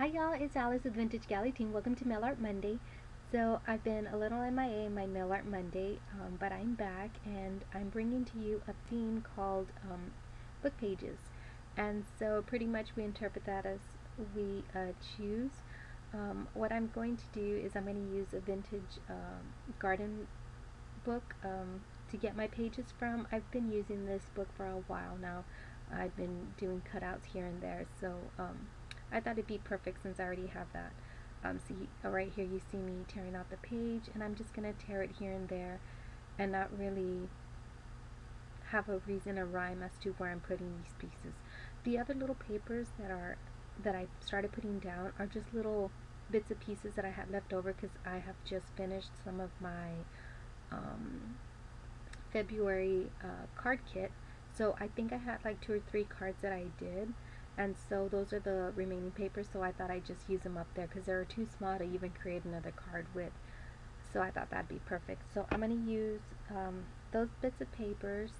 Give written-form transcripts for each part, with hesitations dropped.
Hi y'all, it's Alice with Vintage Galley Team. Welcome to Mail Art Monday. So I've been a little MIA in my Mail Art Monday, but I'm back and I'm bringing to you a theme called book pages. And so pretty much we interpret that as we choose. What I'm going to do is I'm going to use a vintage garden book to get my pages from. I've been using this book for a while now. I've been doing cutouts here and there, so I thought it'd be perfect since I already have that. See, right here you see me tearing out the page, and I'm just going to tear it here and there and not really have a reason or rhyme as to where I'm putting these pieces. The other little papers that I started putting down are just little bits of pieces that I had left over because I have just finished some of my February card kit. So I think I had like 2 or 3 cards that I did, and so those are the remaining papers, so I thought I'd just use them up there because they're too small to even create another card with. So I thought that'd be perfect. So I'm going to use those bits of papers,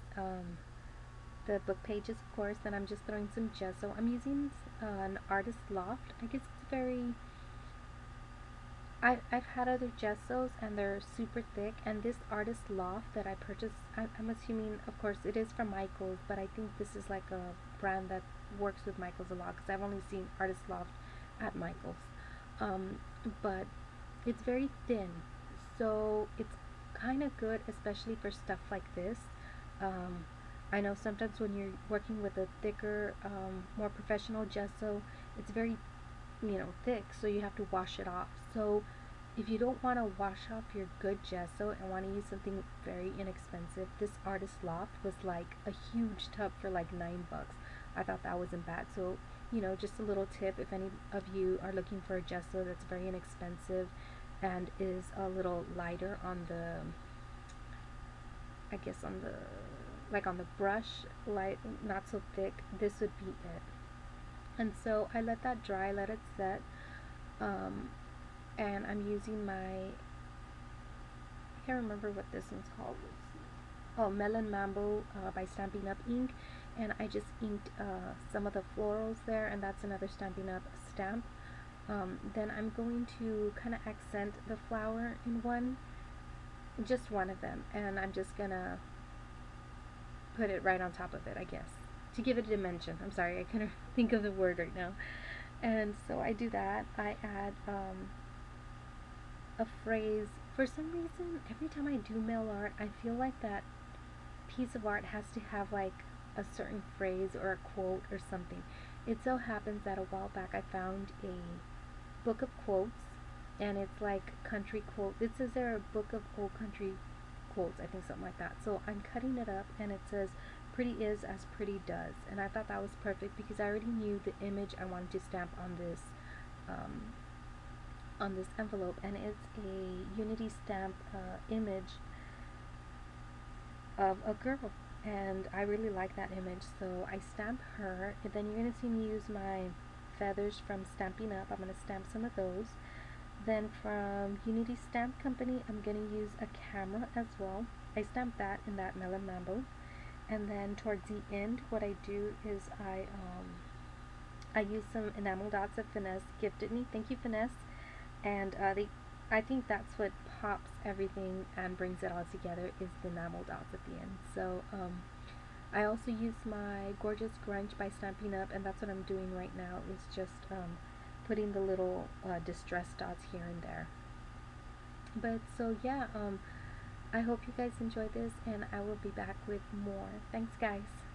the book pages of course, and I'm just throwing some gesso. I'm using an artist loft. I guess it's very I've had other gessos and they're super thick, and this artist loft that I purchased, I'm assuming of course it is from Michaels, but I think this is like a brand that works with Michaels a lot because I've only seen artist loft at Michaels. But it's very thin, so it's kind of good especially for stuff like this. I know sometimes when you're working with a thicker, more professional gesso, it's very thick, so you have to wash it off. So if you don't want to wash off your good gesso and want to use something very inexpensive, this artist loft was like a huge tub for like $9. I thought that wasn't bad. So just a little tip, if any of you are looking for a gesso that's very inexpensive and is a little lighter on the, I guess on the, like on the brush, light, not so thick, this would be it. And so I let that dry, let it set, and I'm using my, I can't remember what this one's called. Oh, Melon Mambo by Stampin' Up ink, and I just inked some of the florals there, and that's another Stampin' Up stamp. Then I'm going to kind of accent the flower in just one of them, and I'm just gonna put it right on top of it, I guess, to give it a dimension. I'm sorry, I couldn't think of the word right now. And so I do that. I add a phrase. For some reason, every time I do mail art, I feel like that piece of art has to have like a certain phrase or a quote or something. It so happens that a while back I found a book of quotes, and it's like country quotes. It says there a book of old country quotes, I think something like that. So I'm cutting it up, and it says pretty is as pretty does, and I thought that was perfect because I already knew the image I wanted to stamp on this envelope, and it's a Unity stamp image of a girl, and I really like that image, so I stamp her. And then you're going to see me use my feathers from Stampin' Up. I'm going to stamp some of those. Then from Unity Stamp Company, I'm going to use a camera as well. I stamped that in that Melon Mambo. And then towards the end, what I do is I use some enamel dots that Finesse gifted me. Thank you, Finesse. And I think that's what pops everything and brings it all together, is the enamel dots at the end. So I also use my Gorgeous Grunge by Stampin' Up, and that's what I'm doing right now, is just putting the little distress dots here and there. But so yeah, I hope you guys enjoy this, and I will be back with more. Thanks, guys.